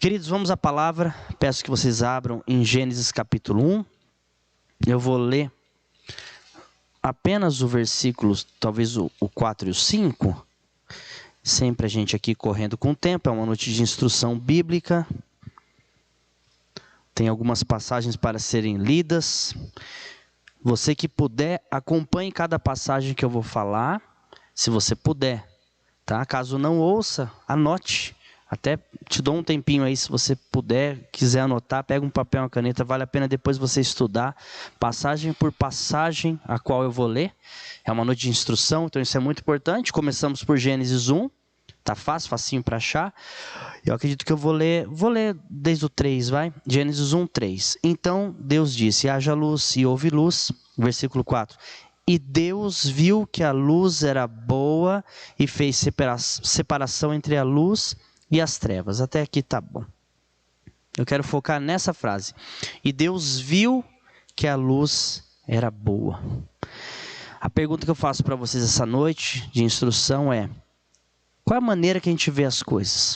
Queridos, vamos à palavra. Peço que vocês abram em Gênesis capítulo 1. Eu vou ler apenas o versículo, talvez o 4 e o 5. Sempre a gente aqui correndo com o tempo, é uma noite de instrução bíblica. Tem algumas passagens para serem lidas. Você que puder, acompanhe cada passagem que eu vou falar, se você puder, tá? Caso não ouça, anote. Até te dou um tempinho aí, se você puder, quiser anotar, pega um papel e uma caneta, vale a pena depois você estudar, passagem por passagem, a qual eu vou ler. É uma noite de instrução, então isso é muito importante. Começamos por Gênesis 1, tá fácil, facinho para achar. Eu acredito que eu vou ler desde o 3, vai? Gênesis 1, 3. Então Deus disse, haja luz e houve luz. Versículo 4. E Deus viu que a luz era boa e fez separação entre a luz e as trevas. Até aqui tá bom. Eu quero focar nessa frase. E Deus viu que a luz era boa. A pergunta que eu faço para vocês essa noite de instrução é: qual é a maneira que a gente vê as coisas?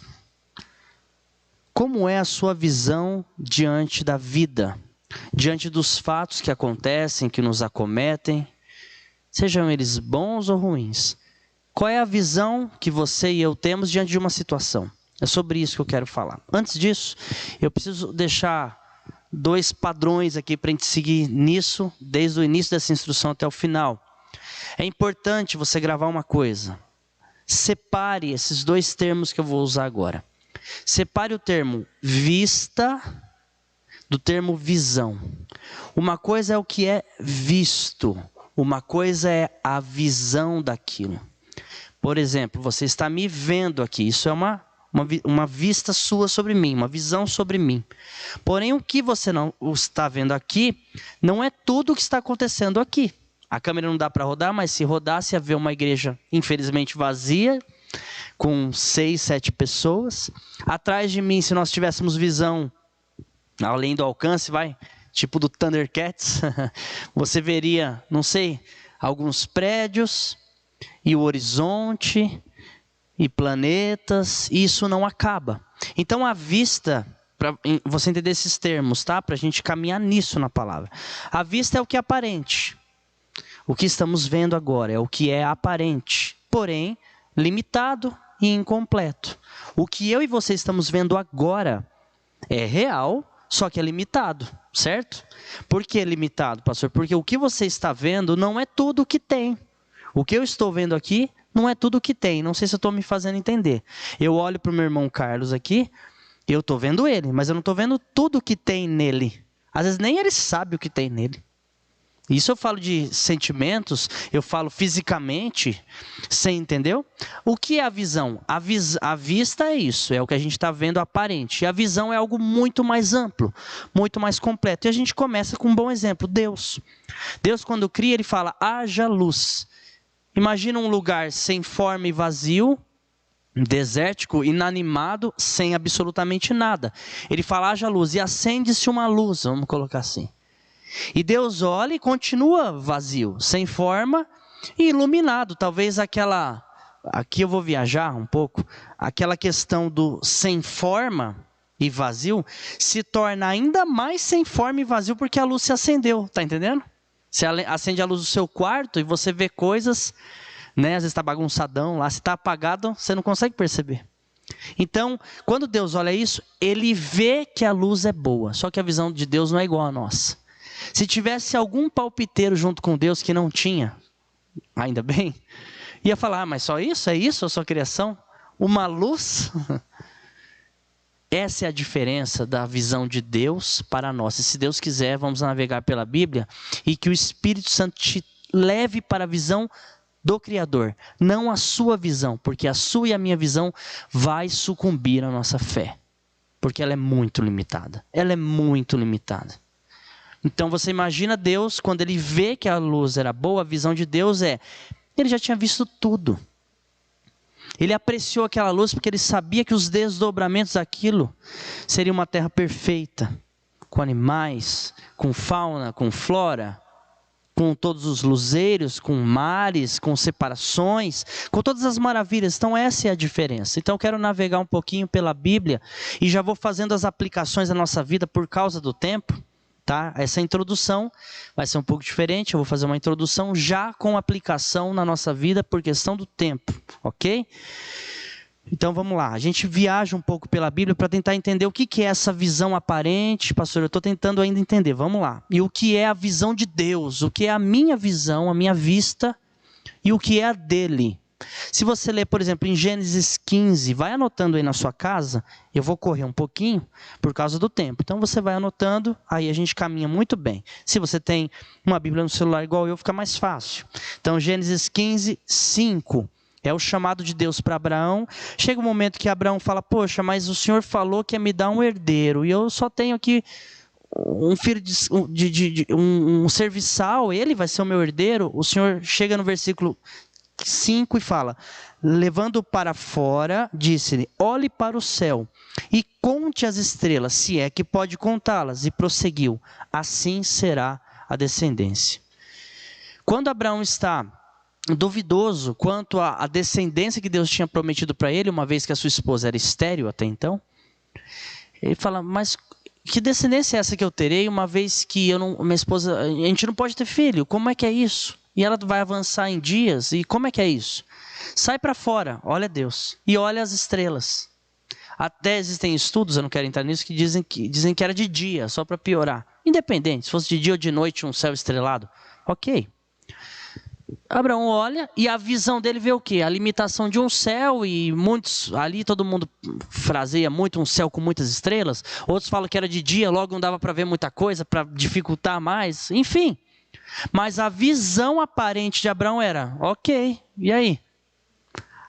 Como é a sua visão diante da vida? Diante dos fatos que acontecem, que nos acometem, sejam eles bons ou ruins? Qual é a visão que você e eu temos diante de uma situação? É sobre isso que eu quero falar. Antes disso, eu preciso deixar dois padrões aqui para a gente seguir nisso, desde o início dessa instrução até o final. É importante você gravar uma coisa. Separe esses dois termos que eu vou usar agora. Separe o termo vista do termo visão. Uma coisa é o que é visto, uma coisa é a visão daquilo. Por exemplo, você está me vendo aqui, isso é uma vista sua sobre mim, uma visão sobre mim. Porém, o que você não está vendo aqui, não é tudo o que está acontecendo aqui. A câmera não dá para rodar, mas se rodasse, ia ver uma igreja, infelizmente, vazia, com 6, 7 pessoas. Atrás de mim, se nós tivéssemos visão, além do alcance, tipo do Thundercats, você veria, não sei, alguns prédios, e o horizonte, e planetas, e isso não acaba. Então a vista, para você entender esses termos, tá? Para a gente caminhar nisso na palavra. A vista é o que é aparente. O que estamos vendo agora é o que é aparente, porém limitado e incompleto. O que eu e você estamos vendo agora é real, só que é limitado, certo? Por que limitado, pastor? Porque o que você está vendo não é tudo o que tem. O que eu estou vendo aqui não é tudo o que tem. Não sei se eu estou me fazendo entender. Eu olho para o meu irmão Carlos aqui, eu estou vendo ele, mas eu não estou vendo tudo o que tem nele. Às vezes nem ele sabe o que tem nele. Isso eu falo de sentimentos, eu falo fisicamente, você entendeu? O que é a visão? A vista é isso, é o que a gente está vendo aparente. E a visão é algo muito mais amplo, muito mais completo. E a gente começa com um bom exemplo, Deus. Deus, quando cria, ele fala, haja luz. Imagina um lugar sem forma e vazio, desértico, inanimado, sem absolutamente nada. Ele fala, haja luz, e acende-se uma luz, vamos colocar assim. E Deus olha e continua vazio, sem forma e iluminado. Talvez aqui eu vou viajar um pouco, aquela questão do sem forma e vazio, se torna ainda mais sem forma e vazio porque a luz se acendeu, tá entendendo? Você acende a luz do seu quarto e você vê coisas, né? Às vezes está bagunçadão lá, se está apagado, você não consegue perceber. Então, quando Deus olha isso, ele vê que a luz é boa, só que a visão de Deus não é igual à nossa. Se tivesse algum palpiteiro junto com Deus que não tinha, ainda bem, ia falar, mas só isso? É isso a sua criação? Uma luz? Essa é a diferença da visão de Deus para a nossa. Se Deus quiser, vamos navegar pela Bíblia e que o Espírito Santo te leve para a visão do Criador, não a sua visão, porque a sua e a minha visão vai sucumbir à nossa fé, porque ela é muito limitada. Ela é muito limitada. Então você imagina Deus, quando ele vê que a luz era boa, a visão de Deus ele já tinha visto tudo. Ele apreciou aquela luz porque ele sabia que os desdobramentos daquilo seria uma terra perfeita, com animais, com fauna, com flora, com todos os luzeiros, com mares, com separações, com todas as maravilhas. Então essa é a diferença. Então eu quero navegar um pouquinho pela Bíblia e já vou fazendo as aplicações da nossa vida por causa do tempo. Tá? Essa introdução vai ser um pouco diferente, eu vou fazer uma introdução já com aplicação na nossa vida por questão do tempo, ok? Então vamos lá, a gente viaja um pouco pela Bíblia para tentar entender o que é essa visão aparente. Pastor, eu estou tentando ainda entender, vamos lá. E o que é a visão de Deus, o que é a minha visão, a minha vista e o que é a dele. Se você ler, por exemplo, em Gênesis 15, vai anotando aí na sua casa, eu vou correr um pouquinho por causa do tempo. Então você vai anotando, aí a gente caminha muito bem. Se você tem uma Bíblia no celular igual eu, fica mais fácil. Então Gênesis 15, 5, é o chamado de Deus para Abraão. Chega um momento que Abraão fala, poxa, mas o Senhor falou que ia me dar um herdeiro, e eu só tenho aqui um filho um serviçal, ele vai ser o meu herdeiro. O Senhor chega no versículo 5 e fala, levando para fora, disse-lhe, olhe para o céu e conte as estrelas, se é que pode contá-las. E prosseguiu, assim será a descendência. Quando Abraão está duvidoso quanto à descendência que Deus tinha prometido para ele, uma vez que a sua esposa era estéril até então, ele fala, mas que descendência é essa que eu terei, uma vez que minha esposa, a gente não pode ter filho, como é que é isso? E ela vai avançar em dias, e como é que é isso? Sai para fora, olha Deus, e olha as estrelas. Até existem estudos, eu não quero entrar nisso, que dizem que era de dia, só para piorar. Independente, se fosse de dia ou de noite, um céu estrelado, ok. Abraão olha, e a visão dele vê o quê? A limitação de um céu, e muitos, ali todo mundo fraseia muito um céu com muitas estrelas. Outros falam que era de dia, logo não dava para ver muita coisa, para dificultar mais, enfim. Mas a visão aparente de Abraão era, ok, e aí?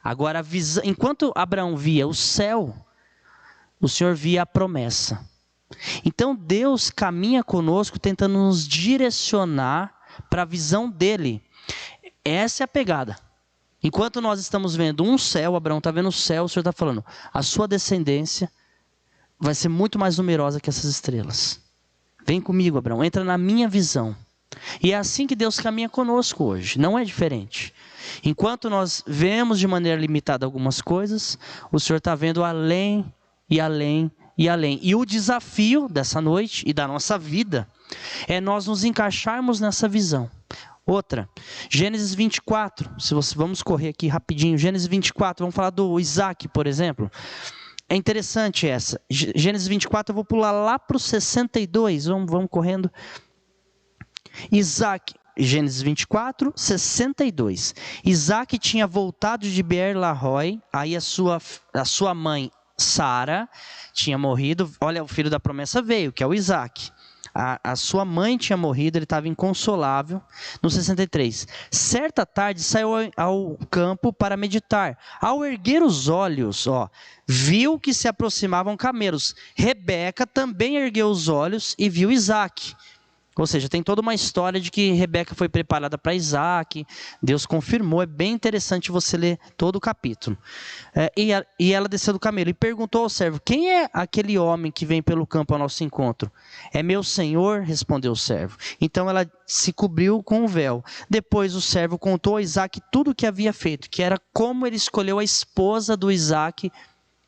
Agora, enquanto Abraão via o céu, o Senhor via a promessa. Então Deus caminha conosco tentando nos direcionar para a visão dele. Essa é a pegada. Enquanto nós estamos vendo um céu, Abraão está vendo o céu, o Senhor está falando, a sua descendência vai ser muito mais numerosa que essas estrelas. Vem comigo, Abraão, entra na minha visão. E é assim que Deus caminha conosco hoje, não é diferente. Enquanto nós vemos de maneira limitada algumas coisas, o Senhor está vendo além e além e além. E o desafio dessa noite e da nossa vida é nós nos encaixarmos nessa visão. Outra, Gênesis 24, vamos correr aqui rapidinho, Gênesis 24, vamos falar do Isaac, por exemplo. É interessante essa, Gênesis 24, eu vou pular lá para o 62, vamos correndo. Isaac, Gênesis 24, 62. Isaac tinha voltado de Beer-Lahai, aí a sua mãe, Sara, tinha morrido. Olha, o filho da promessa veio, que é o Isaac. A sua mãe tinha morrido, ele estava inconsolável. No 63. Certa tarde saiu ao campo para meditar. Ao erguer os olhos, viu que se aproximavam camelos. Rebeca também ergueu os olhos e viu Isaac. Ou seja, tem toda uma história de que Rebeca foi preparada para Isaac, Deus confirmou, é bem interessante você ler todo o capítulo. E ela desceu do camelo e perguntou ao servo, quem é aquele homem que vem pelo campo ao nosso encontro? É meu senhor, respondeu o servo. Então ela se cobriu com o véu. Depois o servo contou a Isaac tudo o que havia feito, que era como ele escolheu a esposa do Isaac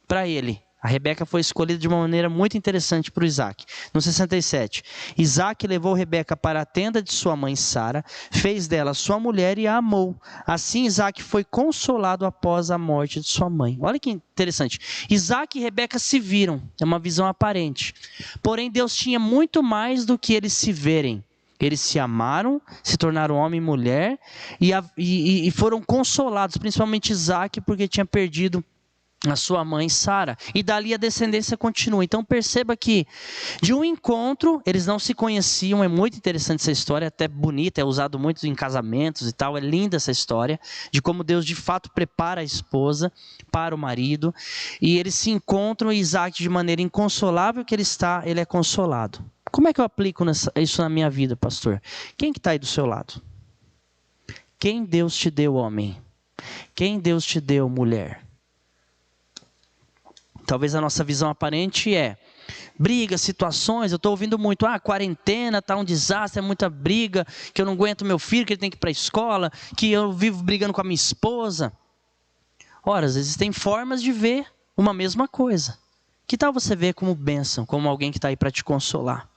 para ele. A Rebeca foi escolhida de uma maneira muito interessante para o Isaac. No 67, Isaac levou Rebeca para a tenda de sua mãe Sara, fez dela sua mulher e a amou. Assim Isaac foi consolado após a morte de sua mãe. Olha que interessante. Isaac e Rebeca se viram, é uma visão aparente. Porém Deus tinha muito mais do que eles se verem. Eles se amaram, se tornaram homem e mulher e foram consolados, principalmente Isaac, porque tinha perdido a sua mãe Sara, e dali a descendência continua. Então perceba que de um encontro, eles não se conheciam, é muito interessante essa história, até bonita, é usado muito em casamentos e tal, é linda essa história, de como Deus de fato prepara a esposa para o marido, e eles se encontram e Isaac de maneira inconsolável que ele é consolado. Como é que eu aplico isso na minha vida, pastor? Quem que está aí do seu lado? Quem Deus te deu, homem? Quem Deus te deu, mulher? Talvez a nossa visão aparente brigas, situações. Eu estou ouvindo muito, quarentena, está um desastre, é muita briga, que eu não aguento meu filho, que ele tem que ir para a escola, que eu vivo brigando com a minha esposa. Ora, existem formas de ver uma mesma coisa. Que tal você ver como bênção, como alguém que está aí para te consolar?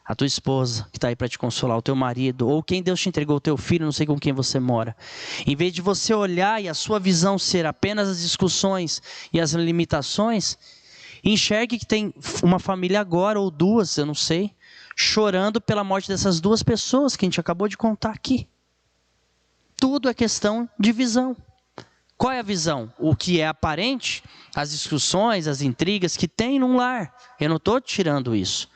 A tua esposa que está aí para te consolar, o teu marido, ou quem Deus te entregou, o teu filho, não sei com quem você mora. Em vez de você olhar e a sua visão ser apenas as discussões e as limitações, enxergue que tem uma família agora, ou duas, eu não sei, chorando pela morte dessas duas pessoas que a gente acabou de contar aqui. Tudo é questão de visão. Qual é a visão? O que é aparente, as discussões, as intrigas que tem num lar. Eu não estou tirando isso.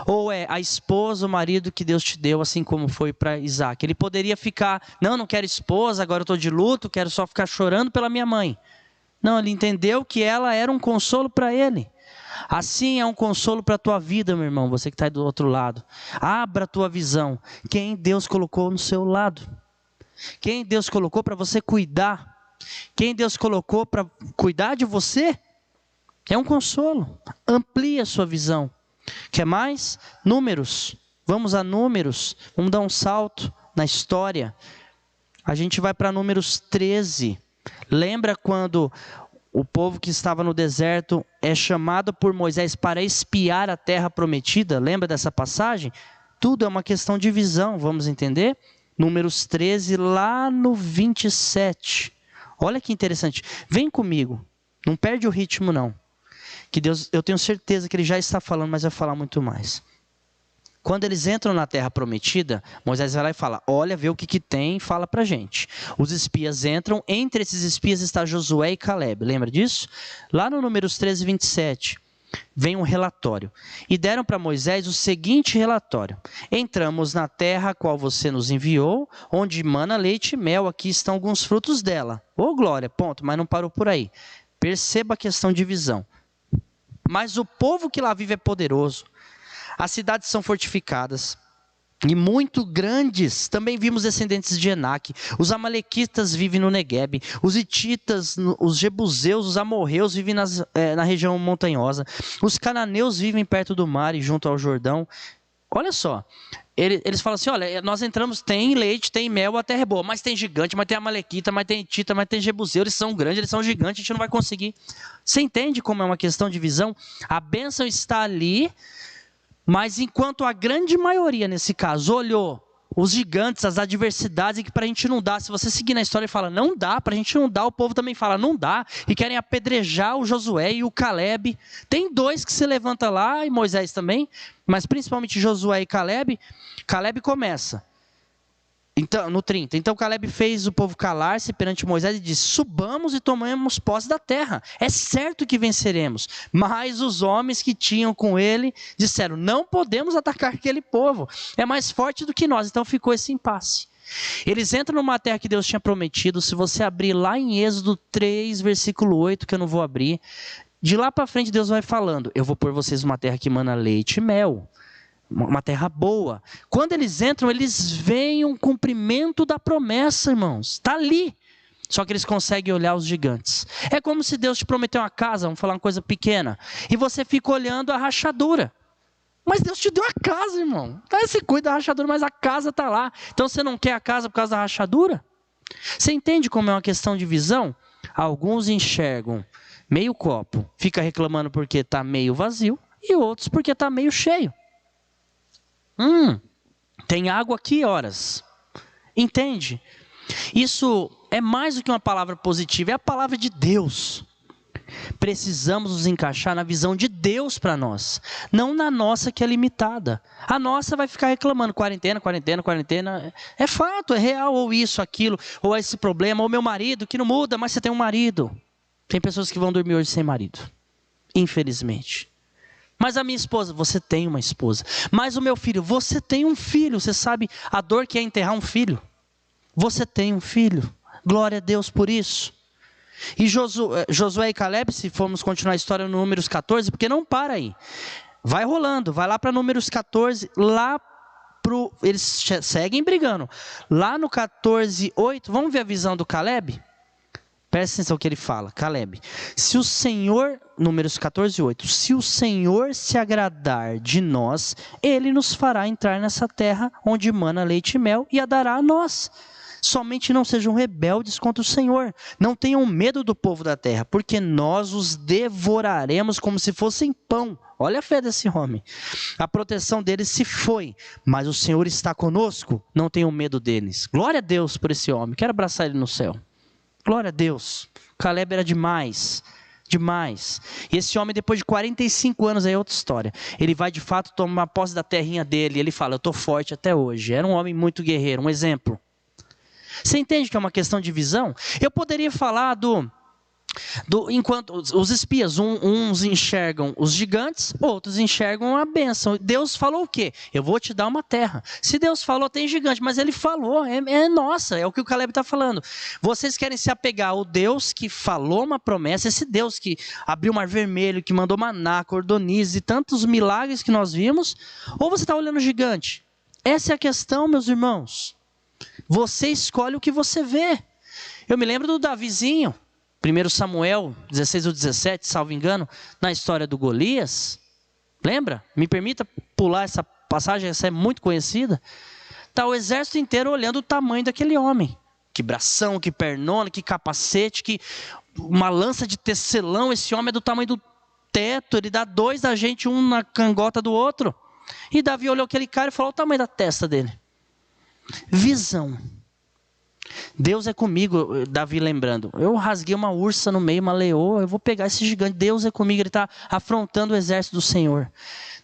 Ou é a esposa, o marido que Deus te deu, assim como foi para Isaac. Ele poderia ficar, não quero esposa, agora eu estou de luto, quero só ficar chorando pela minha mãe. Não, ele entendeu que ela era um consolo para ele. Assim é um consolo para a tua vida, meu irmão, você que está aí do outro lado. Abra a tua visão. Quem Deus colocou no seu lado? Quem Deus colocou para você cuidar? Quem Deus colocou para cuidar de você? É um consolo. Amplie a sua visão. Quer mais? Números. Vamos a Números. Vamos dar um salto na história. A gente vai para Números 13. Lembra quando o povo que estava no deserto é chamado por Moisés para espiar a terra prometida? Lembra dessa passagem? Tudo é uma questão de visão, vamos entender? Números 13, lá no 27. Olha que interessante. Vem comigo. Não perde o ritmo, não. Que Deus, eu tenho certeza que Ele já está falando, mas vai falar muito mais. Quando eles entram na terra prometida, Moisés vai lá e fala, olha, vê o que tem, fala pra gente. Os espias entram, entre esses espias está Josué e Caleb, lembra disso? Lá no Números 13, 27, vem um relatório. E deram para Moisés o seguinte relatório. Entramos na terra a qual você nos enviou, onde mana leite e mel, aqui estão alguns frutos dela. Ô glória, ponto, mas não parou por aí. Perceba a questão de visão. Mas o povo que lá vive é poderoso. As cidades são fortificadas e muito grandes. Também vimos descendentes de Enaque. Os amalequitas vivem no Neguebe. Os hititas, os jebuseus, os amorreus vivem na região montanhosa. Os cananeus vivem perto do mar e junto ao Jordão. Olha só. Eles falam assim, olha, nós entramos, tem leite, tem mel, a terra é boa, mas tem gigante, mas tem amalequita, mas tem hitita, mas tem jebuseu, eles são grandes, eles são gigantes, a gente não vai conseguir. Você entende como é uma questão de visão? A bênção está ali, mas enquanto a grande maioria, nesse caso, olhou os gigantes, as adversidades, e que para a gente não dá, se você seguir na história e fala, não dá, para a gente não dá, o povo também fala, não dá, e querem apedrejar o Josué e o Caleb. Tem dois que se levantam lá, e Moisés também, mas principalmente Josué e Caleb. Caleb começa, então, no 30, então Caleb fez o povo calar-se perante Moisés e disse, subamos e tomemos posse da terra, é certo que venceremos. Mas os homens que tinham com ele disseram, não podemos atacar aquele povo, é mais forte do que nós. Então ficou esse impasse. Eles entram numa terra que Deus tinha prometido. Se você abrir lá em Êxodo 3, versículo 8, que eu não vou abrir, de lá para frente Deus vai falando, eu vou pôr vocês numa terra que mana leite e mel, uma terra boa. Quando eles entram, eles veem um cumprimento da promessa, irmãos. Está ali. Só que eles conseguem olhar os gigantes. É como se Deus te prometeu uma casa, vamos falar uma coisa pequena, e você fica olhando a rachadura. Mas Deus te deu a casa, irmão. Então você cuida da rachadura, mas a casa está lá. Então você não quer a casa por causa da rachadura? Você entende como é uma questão de visão? Alguns enxergam meio copo, fica reclamando porque está meio vazio, e outros porque está meio cheio. Tem água aqui, horas. Entende? Isso é mais do que uma palavra positiva, é a palavra de Deus. Precisamos nos encaixar na visão de Deus para nós, não na nossa que é limitada. A nossa vai ficar reclamando, quarentena, quarentena, quarentena. É fato, é real, ou isso, aquilo, ou esse problema, ou meu marido que não muda, mas você tem um marido. Tem pessoas que vão dormir hoje sem marido, infelizmente. Mas a minha esposa, você tem uma esposa. Mas o meu filho, você tem um filho. Você sabe a dor que é enterrar um filho? Você tem um filho. Glória a Deus por isso. E Josué e Caleb, se formos continuar a história no Números 14, porque não para aí. Vai rolando, vai lá para Números 14, eles seguem brigando. Lá no 14:8, vamos ver a visão do Caleb? Presta atenção no que ele fala, Caleb. Se o Senhor, Números 14:8, se o Senhor se agradar de nós, Ele nos fará entrar nessa terra onde mana leite e mel e a dará a nós. Somente não sejam rebeldes contra o Senhor. Não tenham medo do povo da terra, porque nós os devoraremos como se fossem pão. Olha a fé desse homem. A proteção deles se foi, mas o Senhor está conosco. Não tenham medo deles. Glória a Deus por esse homem. Quero abraçar ele no céu. Glória a Deus. Caleb era demais. Demais. E esse homem, depois de 45 anos, aí é outra história. Ele vai de fato tomar posse da terrinha dele. Ele fala, eu estou forte até hoje. Era um homem muito guerreiro, um exemplo. Você entende que é uma questão de visão? Eu poderia falar enquanto os espias, uns enxergam os gigantes, outros enxergam a bênção. Deus falou o quê? Eu vou te dar uma terra. Se Deus falou, tem gigante, mas ele falou, é nossa, é o que o Caleb está falando. Vocês querem se apegar ao Deus que falou uma promessa, esse Deus que abriu o mar vermelho, que mandou maná, cordonize e tantos milagres que nós vimos, ou você está olhando o gigante? Essa é a questão, meus irmãos. Você escolhe o que você vê. Eu me lembro do Davizinho, 1 Samuel 16 ou 17, salvo engano, na história do Golias. Lembra? Me permita pular essa passagem, essa é muito conhecida. Está o exército inteiro olhando o tamanho daquele homem. Que bração, que pernona, que capacete, que uma lança de tecelão. Esse homem é do tamanho do teto, ele dá 2 da gente, um na cangota do outro. E Davi olhou aquele cara e falou o tamanho da testa dele. Visão. Deus é comigo, Davi lembrando. Eu rasguei uma ursa no meio, uma leoa, eu vou pegar esse gigante. Deus é comigo, ele está afrontando o exército do Senhor.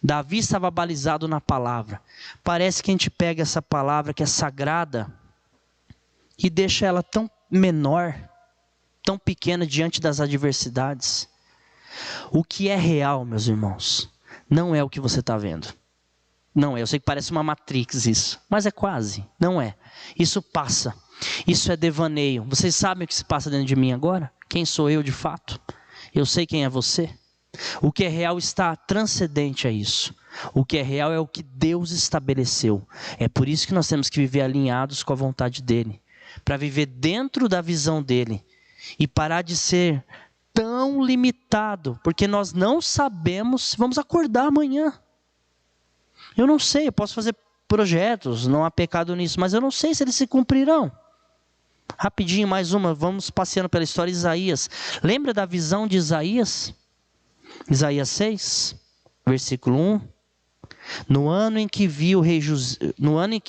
Davi estava balizado na palavra. Parece que a gente pega essa palavra que é sagrada e deixa ela tão menor, tão pequena diante das adversidades. O que é real, meus irmãos, não é o que você está vendo. Não é, eu sei que parece uma Matrix isso, mas é quase, não é. Isso passa, isso é devaneio. Vocês sabem o que se passa dentro de mim agora? Quem sou eu de fato? Eu sei quem é você. O que é real está transcendente a isso. O que é real é o que Deus estabeleceu. É por isso que nós temos que viver alinhados com a vontade dEle. Para viver dentro da visão dEle. E parar de ser tão limitado, porque nós não sabemos se vamos acordar amanhã. Eu não sei, eu posso fazer projetos, não há pecado nisso, mas eu não sei se eles se cumprirão. Rapidinho, mais uma, vamos passeando pela história de Isaías. Lembra da visão de Isaías? Isaías 6, versículo 1. No ano em que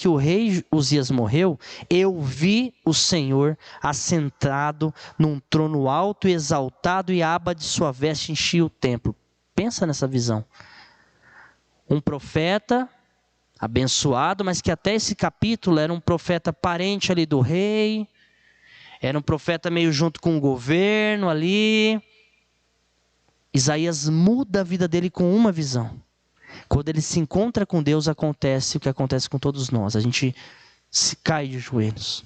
o rei Uzias morreu, eu vi o Senhor assentado num trono alto e exaltado, e a aba de sua veste enchia o templo. Pensa nessa visão. Um profeta abençoado, mas que até esse capítulo era um profeta parente ali do rei, era um profeta meio junto com o governo ali. Isaías muda a vida dele com uma visão. Quando ele se encontra com Deus, acontece o que acontece com todos nós. A gente se cai de joelhos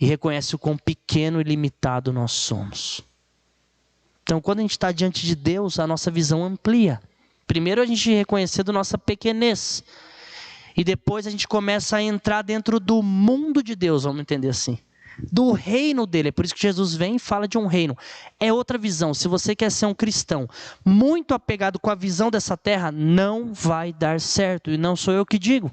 e reconhece o quão pequeno e limitado nós somos. Então, quando a gente está diante de Deus, a nossa visão amplia. Primeiro a gente reconhecer da nossa pequenez. E depois a gente começa a entrar dentro do mundo de Deus, vamos entender assim. Do reino dele. É por isso que Jesus vem e fala de um reino. É outra visão. Se você quer ser um cristão muito apegado com a visão dessa terra, não vai dar certo. E não sou eu que digo.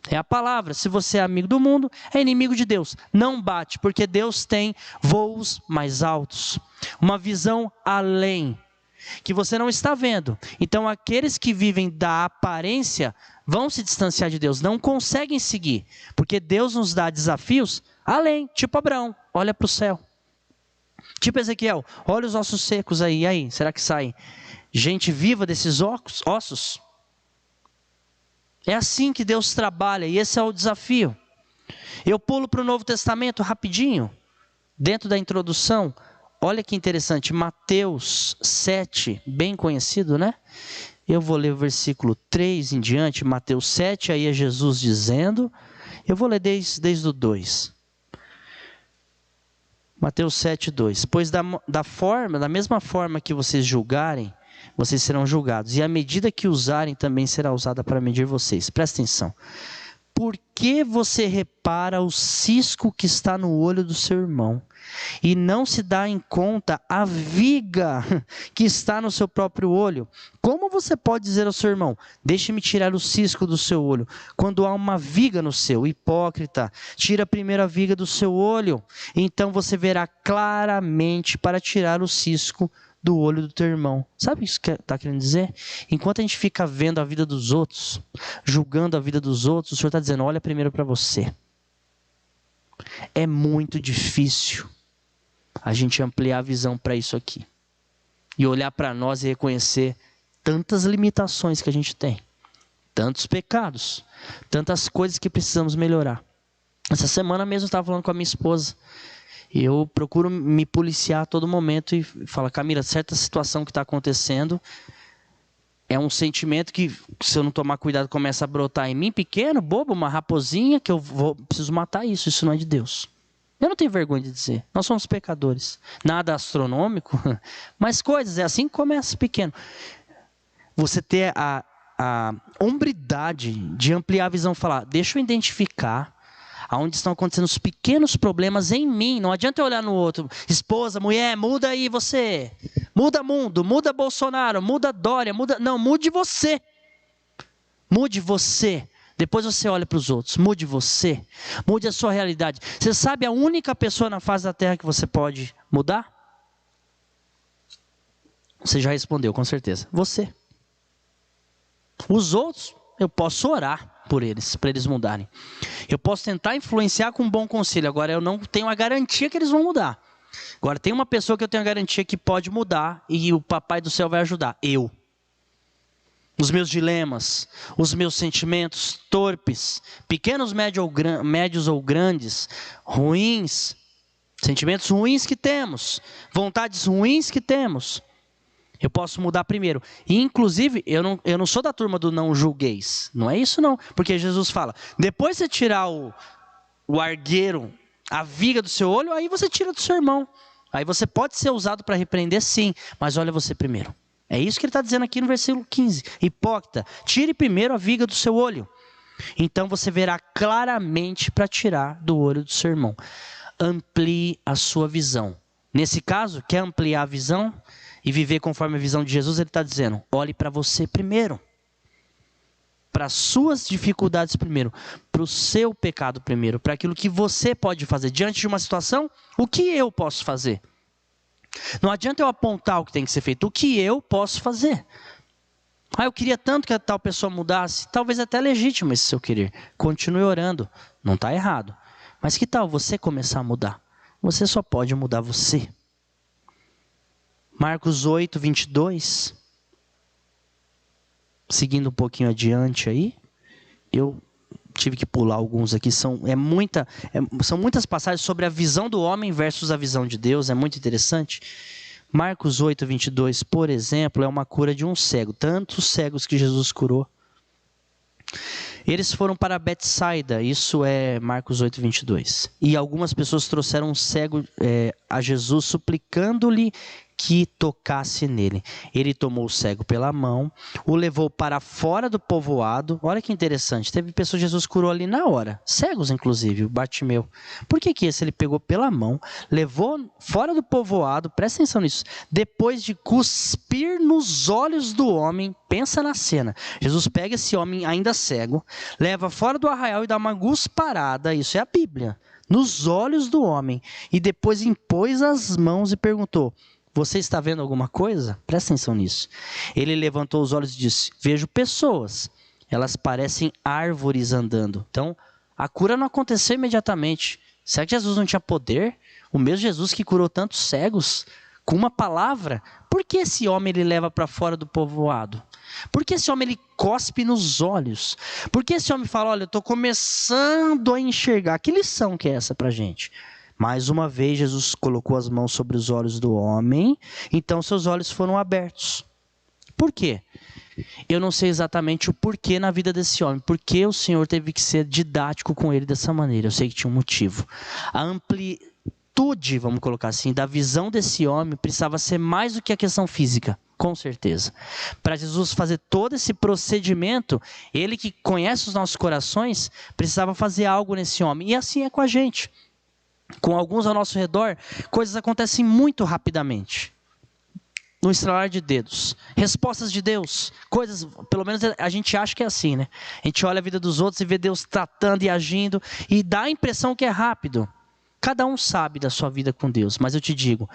É a palavra. Se você é amigo do mundo, é inimigo de Deus. Não bate, porque Deus tem voos mais altos. Uma visão além, que você não está vendo. Então aqueles que vivem da aparência vão se distanciar de Deus, não conseguem seguir, porque Deus nos dá desafios além, tipo Abraão, olha para o céu. Tipo Ezequiel, olha os ossos secos aí, e aí, será que sai gente viva desses ossos? É assim que Deus trabalha, e esse é o desafio. Eu pulo para o Novo Testamento rapidinho, dentro da introdução. Olha que interessante, Mateus 7, bem conhecido, né? Eu vou ler o versículo 3 em diante, Mateus 7, aí é Jesus dizendo, eu vou ler desde o 2. Mateus 7, 2. Pois da mesma forma que vocês julgarem, vocês serão julgados, e a medida que usarem também será usada para medir vocês. Presta atenção. por que você repara o cisco que está no olho do seu irmão e não se dá em conta a viga que está no seu próprio olho? Como você pode dizer ao seu irmão, deixe-me tirar o cisco do seu olho, quando há uma viga no seu? Hipócrita, tira primeiro a viga do seu olho, então você verá claramente para tirar o cisco do olho do teu irmão. Sabe isso que está querendo dizer? Enquanto a gente fica vendo a vida dos outros, julgando a vida dos outros, o Senhor está dizendo, olha primeiro para você. É muito difícil a gente ampliar a visão para isso aqui. E olhar para nós e reconhecer tantas limitações que a gente tem. Tantos pecados. Tantas coisas que precisamos melhorar. Essa semana mesmo eu estava falando com a minha esposa. E eu procuro me policiar a todo momento e falar, Camila, certa situação que está acontecendo é um sentimento que, se eu não tomar cuidado, começa a brotar em mim, pequeno, bobo, uma raposinha, que preciso matar isso. Isso não é de Deus. Eu não tenho vergonha de dizer. Nós somos pecadores. Nada astronômico, mas coisas. É assim que começa pequeno. Você ter a hombridade de ampliar a visão e falar, deixa eu identificar aonde estão acontecendo os pequenos problemas em mim. Não adianta eu olhar no outro. Esposa, mulher, muda aí você. Muda mundo, muda Bolsonaro, muda Dória, muda... Não, mude você. Mude você. Depois você olha para os outros. Mude você. Mude a sua realidade. Você sabe a única pessoa na face da terra que você pode mudar? Você já respondeu, com certeza. Você. Os outros, eu posso orar por eles, para eles mudarem. Eu posso tentar influenciar com um bom conselho. Agora, eu não tenho a garantia que eles vão mudar. Agora, tem uma pessoa que eu tenho a garantia que pode mudar e o papai do céu vai ajudar. Eu. Os meus dilemas, os meus sentimentos torpes, pequenos, médios ou grandes, ruins, sentimentos ruins que temos, vontades ruins que temos, eu posso mudar primeiro. E, inclusive, eu não sou da turma do não julgueis. Não é isso não. Porque Jesus fala, depois você tirar o argueiro, a viga do seu olho, aí você tira do seu irmão. Aí você pode ser usado para repreender, sim. Mas olha você primeiro. É isso que ele está dizendo aqui no versículo 15. Hipócrita, tire primeiro a viga do seu olho. Então você verá claramente para tirar do olho do seu irmão. Amplie a sua visão. Nesse caso, quer ampliar a visão e viver conforme a visão de Jesus, ele está dizendo, olhe para você primeiro. Para as suas dificuldades primeiro. Para o seu pecado primeiro. Para aquilo que você pode fazer. Diante de uma situação, o que eu posso fazer? Não adianta eu apontar o que tem que ser feito. O que eu posso fazer? Eu queria tanto que a tal pessoa mudasse. Talvez até legítimo esse seu querer. Continue orando. Não está errado. Mas que tal você começar a mudar? Você só pode mudar você. Marcos 8, 22. Seguindo um pouquinho adiante aí. Eu tive que pular alguns aqui. São muitas passagens sobre a visão do homem versus a visão de Deus. É muito interessante. Marcos 8, 22, por exemplo, é uma cura de um cego. Tantos cegos que Jesus curou. Eles foram para Betsaida, isso é Marcos 8, 22. E algumas pessoas trouxeram um cego a Jesus, suplicando-lhe que tocasse nele. Ele tomou o cego pela mão, o levou para fora do povoado. Olha que interessante, teve pessoas que Jesus curou ali na hora, cegos inclusive, o Bartimeu. Por que esse ele pegou pela mão, levou fora do povoado, presta atenção nisso, depois de cuspir nos olhos do homem, pensa na cena, Jesus pega esse homem ainda cego, leva fora do arraial e dá uma cusparada, isso é a Bíblia, nos olhos do homem, e depois impôs as mãos e perguntou, você está vendo alguma coisa? Presta atenção nisso. Ele levantou os olhos e disse, vejo pessoas, elas parecem árvores andando. Então, a cura não aconteceu imediatamente. Será que Jesus não tinha poder? O mesmo Jesus que curou tantos cegos, com uma palavra, por que esse homem ele leva para fora do povoado? Por que esse homem ele cospe nos olhos? Por que esse homem fala, olha, eu estou começando a enxergar? Que lição que é essa para a gente? Mais uma vez, Jesus colocou as mãos sobre os olhos do homem, então seus olhos foram abertos. Por quê? Eu não sei exatamente o porquê na vida desse homem, porque o Senhor teve que ser didático com ele dessa maneira. Eu sei que tinha um motivo. amplitude, vamos colocar assim, da visão desse homem precisava ser mais do que a questão física, com certeza. Para Jesus fazer todo esse procedimento, ele que conhece os nossos corações, precisava fazer algo nesse homem. E assim é com a gente. Com alguns ao nosso redor, coisas acontecem muito rapidamente. No estralar de dedos. Respostas de Deus. Coisas, pelo menos a gente acha que é assim, né? A gente olha a vida dos outros e vê Deus tratando e agindo e dá a impressão que é rápido. Cada um sabe da sua vida com Deus, mas eu te digo,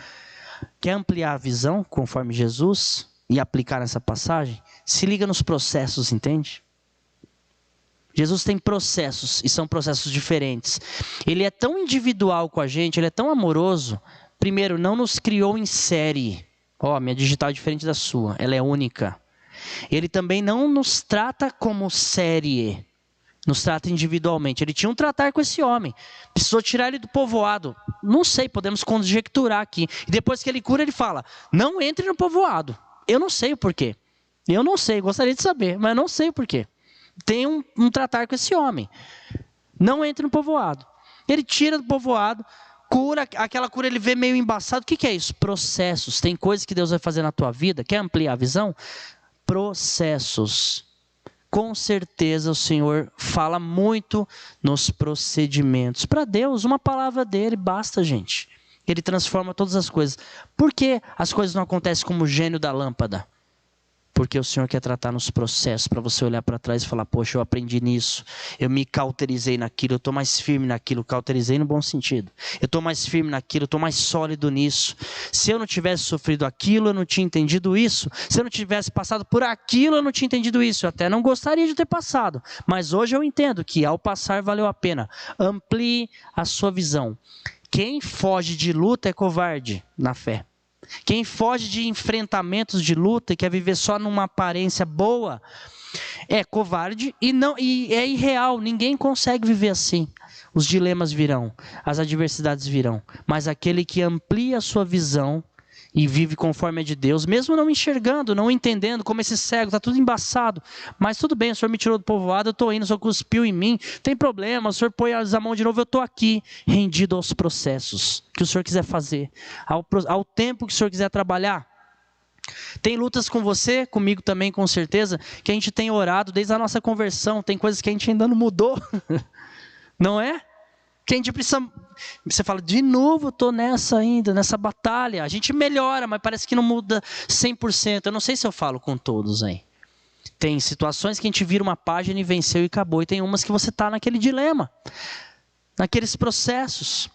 quer ampliar a visão conforme Jesus e aplicar nessa passagem? Se liga nos processos, entende? Jesus tem processos e são processos diferentes. Ele é tão individual com a gente, ele é tão amoroso. Primeiro, não nos criou em série. Minha digital é diferente da sua, ela é única. Ele também não nos trata como série, nos trata individualmente. Ele tinha um tratar com esse homem, precisou tirar ele do povoado. Não sei, podemos conjecturar aqui. E depois que ele cura, ele fala, não entre no povoado. Eu não sei o porquê. Eu não sei, gostaria de saber, mas eu não sei o porquê. Tem um tratar com esse homem. Não entre no povoado. Ele tira do povoado, cura, aquela cura ele vê meio embaçado. O que é isso? Processos. Tem coisas que Deus vai fazer na tua vida. Quer ampliar a visão? Processos. Com certeza o Senhor fala muito nos procedimentos. Para Deus, uma palavra dele basta, gente. Ele transforma todas as coisas. Por que as coisas não acontecem como o gênio da lâmpada? Porque o Senhor quer tratar nos processos, para você olhar para trás e falar, poxa, eu aprendi nisso, eu me cauterizei naquilo, eu estou mais firme naquilo, cauterizei no bom sentido. Eu estou mais firme naquilo, eu estou mais sólido nisso. Se eu não tivesse sofrido aquilo, eu não tinha entendido isso. Se eu não tivesse passado por aquilo, eu não tinha entendido isso. Eu até não gostaria de ter passado, mas hoje eu entendo que ao passar valeu a pena. Amplie a sua visão. Quem foge de luta é covarde na fé. Quem foge de enfrentamentos de luta e quer viver só numa aparência boa é covarde e é irreal. Ninguém consegue viver assim. Os dilemas virão, as adversidades virão, mas aquele que amplia a sua visão e vive conforme a de Deus, mesmo não enxergando, não entendendo, como esse cego, está tudo embaçado, mas tudo bem, o Senhor me tirou do povoado, eu estou indo, o Senhor cuspiu em mim, tem problema, o Senhor põe a mão de novo, eu estou aqui, rendido aos processos que o Senhor quiser fazer, ao tempo que o Senhor quiser trabalhar. Tem lutas com você, comigo também com certeza, que a gente tem orado desde a nossa conversão, tem coisas que a gente ainda não mudou, não é? Que a gente precisa, você fala, de novo eu estou nessa ainda, nessa batalha, a gente melhora, mas parece que não muda 100%, eu não sei se eu falo com todos aí. Tem situações que a gente vira uma página e venceu e acabou, e tem umas que você está naquele dilema, naqueles processos.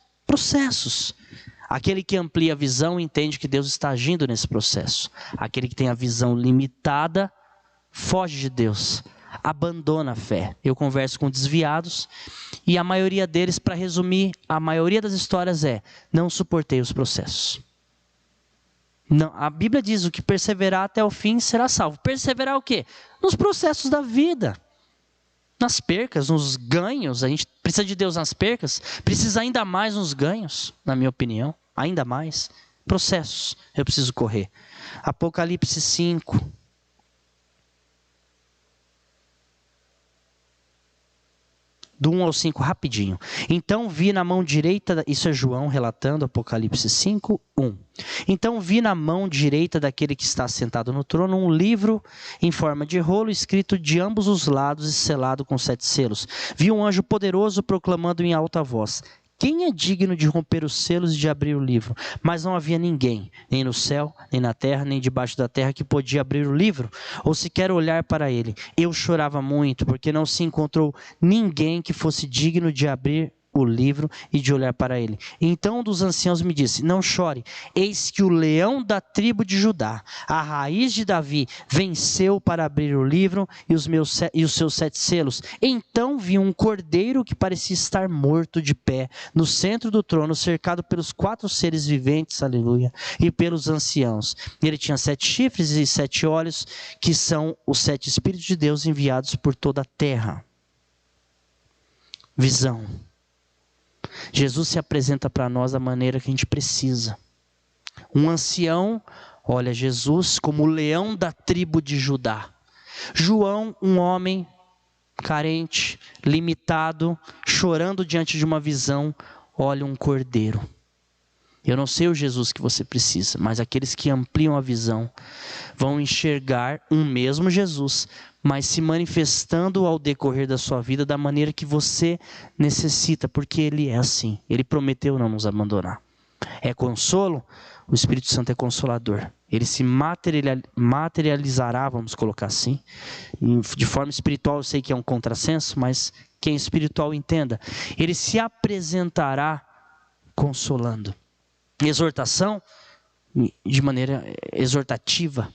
Aquele que amplia a visão entende que Deus está agindo nesse processo. Aquele que tem a visão limitada, foge de Deus, abandona a fé. Eu converso com desviados e a maioria deles, para resumir, a maioria das histórias não suportei os processos. Não, a Bíblia diz, o que perseverar até o fim será salvo. Perseverar o quê? Nos processos da vida. Nas percas, nos ganhos. A gente precisa de Deus nas percas, precisa ainda mais nos ganhos, na minha opinião. Ainda mais. Processos, eu preciso correr. Apocalipse 5. Do 1 ao 5, rapidinho. Então vi na mão direita, isso é João relatando, Apocalipse 5, 1. Então vi na mão direita daquele que está sentado no trono um livro em forma de rolo, escrito de ambos os lados e selado com 7 selos. Vi um anjo poderoso proclamando em alta voz: quem é digno de romper os selos e de abrir o livro? Mas não havia ninguém, nem no céu, nem na terra, nem debaixo da terra, que podia abrir o livro, ou sequer olhar para ele. Eu chorava muito, porque não se encontrou ninguém que fosse digno de abrir o livro e de olhar para ele. Então um dos anciãos me disse: não chore, eis que o leão da tribo de Judá, a raiz de Davi, venceu para abrir o livro e os seus 7 selos. Então vi um cordeiro que parecia estar morto de pé no centro do trono, cercado pelos 4 seres viventes, aleluia, e pelos anciãos. Ele tinha 7 chifres e 7 olhos, que são os 7 Espíritos de Deus enviados por toda a terra. Visão. Jesus se apresenta para nós da maneira que a gente precisa. Um ancião olha Jesus como o leão da tribo de Judá. João, um homem carente, limitado, chorando diante de uma visão, olha um cordeiro. Eu não sei o Jesus que você precisa, mas aqueles que ampliam a visão vão enxergar um mesmo Jesus, mas se manifestando ao decorrer da sua vida da maneira que você necessita, porque Ele é assim. Ele prometeu não nos abandonar. É consolo? O Espírito Santo é consolador. Ele se materializará, vamos colocar assim. De forma espiritual eu sei que é um contrassenso, mas quem é espiritual entenda. Ele se apresentará consolando. Exortação, de maneira exortativa.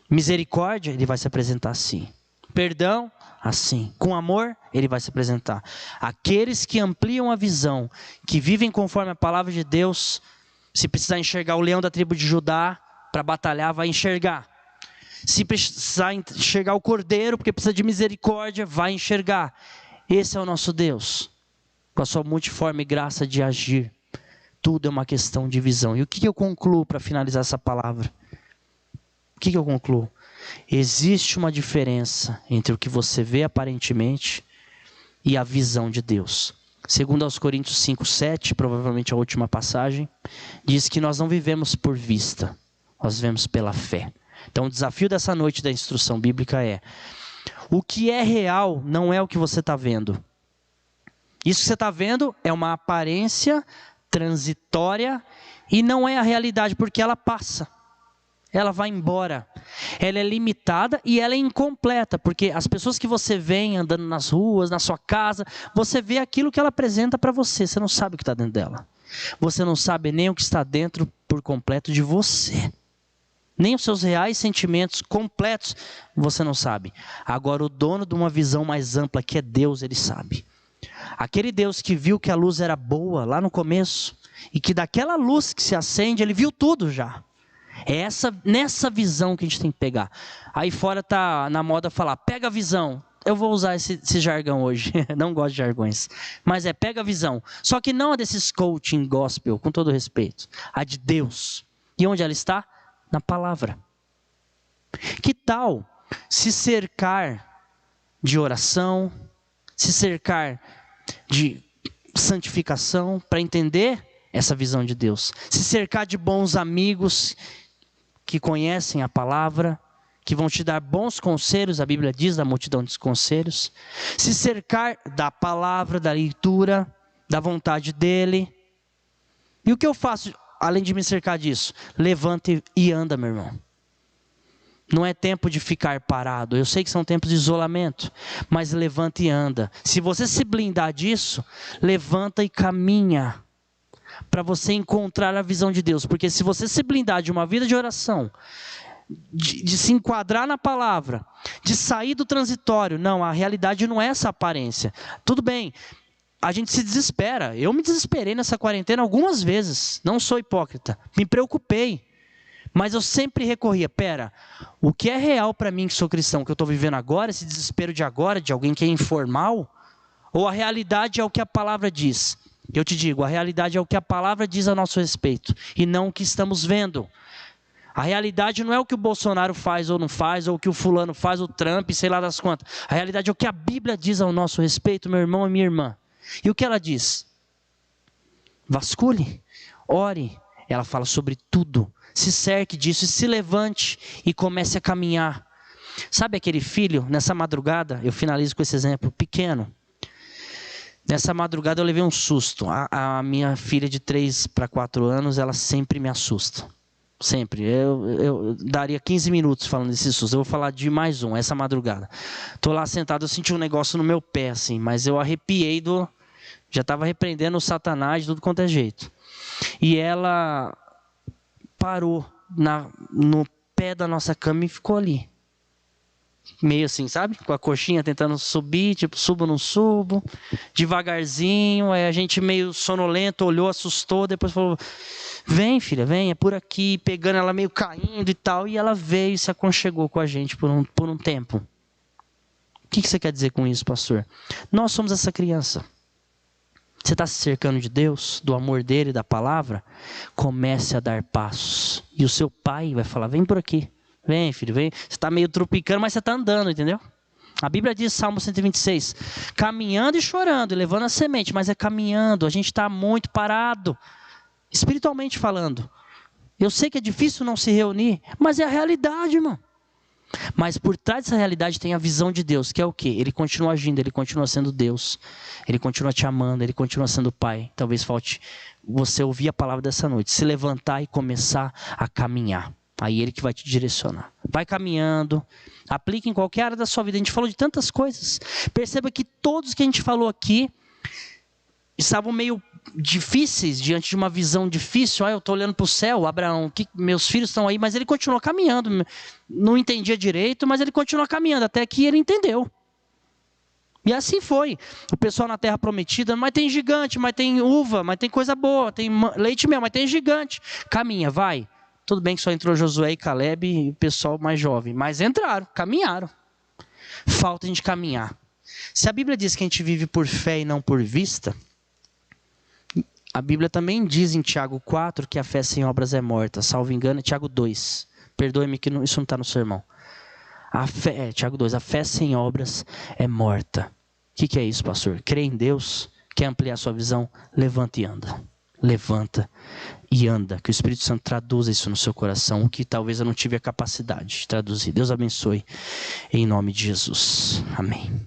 Misericórdia, ele vai se apresentar assim. Perdão, assim. Com amor, ele vai se apresentar. Aqueles que ampliam a visão, que vivem conforme a palavra de Deus, se precisar enxergar o leão da tribo de Judá para batalhar, vai enxergar. Se precisar enxergar o cordeiro, porque precisa de misericórdia, vai enxergar. Esse é o nosso Deus, com a sua multiforme graça de agir. Tudo é uma questão de visão. E o que eu concluo para finalizar essa palavra? O que eu concluo? Existe uma diferença entre o que você vê aparentemente e a visão de Deus. Segundo aos Coríntios 5:7, provavelmente a última passagem, diz que nós não vivemos por vista, nós vivemos pela fé. Então o desafio dessa noite da instrução bíblica é: o que é real não é o que você está vendo. Isso que você está vendo é uma aparência transitória e não é a realidade, porque ela passa. Ela vai embora. Ela é limitada e ela é incompleta, porque as pessoas que você vê andando nas ruas, na sua casa, você vê aquilo que ela apresenta para você. Você não sabe o que está dentro dela. Você não sabe nem o que está dentro por completo de você. Nem os seus reais sentimentos completos você não sabe. Agora o dono de uma visão mais ampla, que é Deus, ele sabe. Aquele Deus que viu que a luz era boa lá no começo, e que daquela luz que se acende, ele viu tudo já. É nessa visão que a gente tem que pegar. Aí fora está na moda falar, pega a visão. Eu vou usar esse jargão hoje, não gosto de jargões. Mas pega a visão. Só que não a desses coaching gospel, com todo respeito. A de Deus. E onde ela está? Na palavra. Que tal se cercar de oração, se cercar de santificação para entender essa visão de Deus? Se cercar de bons amigos que conhecem a palavra, que vão te dar bons conselhos, a Bíblia diz da multidão dos conselhos. Se cercar da palavra, da leitura, da vontade dele. E o que eu faço, além de me cercar disso? Levanta e anda, meu irmão. Não é tempo de ficar parado. Eu sei que são tempos de isolamento, mas levanta e anda. Se você se blindar disso, levanta e caminha, para você encontrar a visão de Deus. Porque se você se blindar de uma vida de oração, de se enquadrar na palavra, de sair do transitório, não, a realidade não é essa aparência. Tudo bem, a gente se desespera. Eu me desesperei nessa quarentena algumas vezes, não sou hipócrita, me preocupei. Mas eu sempre recorria, o que é real para mim que sou cristão, que eu estou vivendo agora, esse desespero de agora, de alguém que é informal? Ou a realidade é o que a palavra diz? Eu te digo, a realidade é o que a palavra diz a nosso respeito, e não o que estamos vendo. A realidade não é o que o Bolsonaro faz ou não faz, ou o que o fulano faz, o Trump, sei lá das quantas. A realidade é o que a Bíblia diz ao nosso respeito, meu irmão e minha irmã. E o que ela diz? Vasculhe, ore. Ela fala sobre tudo. Se cerque disso e se levante e comece a caminhar. Sabe aquele filho, nessa madrugada, eu finalizo com esse exemplo, pequeno. Nessa madrugada eu levei um susto. A minha filha de 3 para 4 anos, ela sempre me assusta. Sempre. Eu daria 15 minutos falando desse susto. Eu vou falar de mais um, essa madrugada. Estou lá sentado, eu senti um negócio no meu pé, assim, mas eu arrepiei já estava repreendendo o Satanás de tudo quanto é jeito. E ela parou no pé da nossa cama e ficou ali. Meio assim, sabe? Com a coxinha tentando subir, tipo, subo, não subo. Devagarzinho, aí a gente meio sonolento, olhou, assustou, depois falou, vem filha, vem, é por aqui, pegando ela meio caindo e tal. E ela veio e se aconchegou com a gente por um tempo. O que você quer dizer com isso, pastor? Nós somos essa criança. Você está se cercando de Deus, do amor dele, da palavra? Comece a dar passos. E o seu pai vai falar, vem por aqui. Vem, filho, vem. Você está meio tropicando, mas você está andando, entendeu? A Bíblia diz, Salmo 126, caminhando e chorando, e levando a semente, mas é caminhando. A gente está muito parado. espiritualmente falando. Eu sei que é difícil não se reunir, mas é a realidade, irmão. Mas por trás dessa realidade tem a visão de Deus, que é o quê? Ele continua agindo, Ele continua sendo Deus. Ele continua te amando, Ele continua sendo Pai. Talvez falte você ouvir a palavra dessa noite, se levantar e começar a caminhar. Aí Ele que vai te direcionar. Vai caminhando, aplique em qualquer área da sua vida. A gente falou de tantas coisas. Perceba que todos que a gente falou aqui estavam meio difíceis, diante de uma visão difícil. Eu estou olhando para o céu, Abraão, meus filhos estão aí, mas ele continua caminhando. Não entendia direito, mas ele continua caminhando, até que ele entendeu. E assim foi. O pessoal na terra prometida, mas tem gigante, mas tem uva, mas tem coisa boa, tem leite e mel, mas tem gigante. Caminha, vai. Tudo bem que só entrou Josué e Caleb e o pessoal mais jovem, mas entraram, caminharam. Falta a gente caminhar. Se a Bíblia diz que a gente vive por fé e não por vista, a Bíblia também diz em Tiago 4 que a fé sem obras é morta. Salvo engano, é Tiago 2. Perdoe-me que isso não está no sermão. Tiago 2, a fé sem obras é morta. O que é isso, pastor? Crê em Deus? Quer ampliar sua visão? Levanta e anda. Levanta e anda. Que o Espírito Santo traduza isso no seu coração, o que talvez eu não tive a capacidade de traduzir. Deus abençoe, em nome de Jesus. Amém.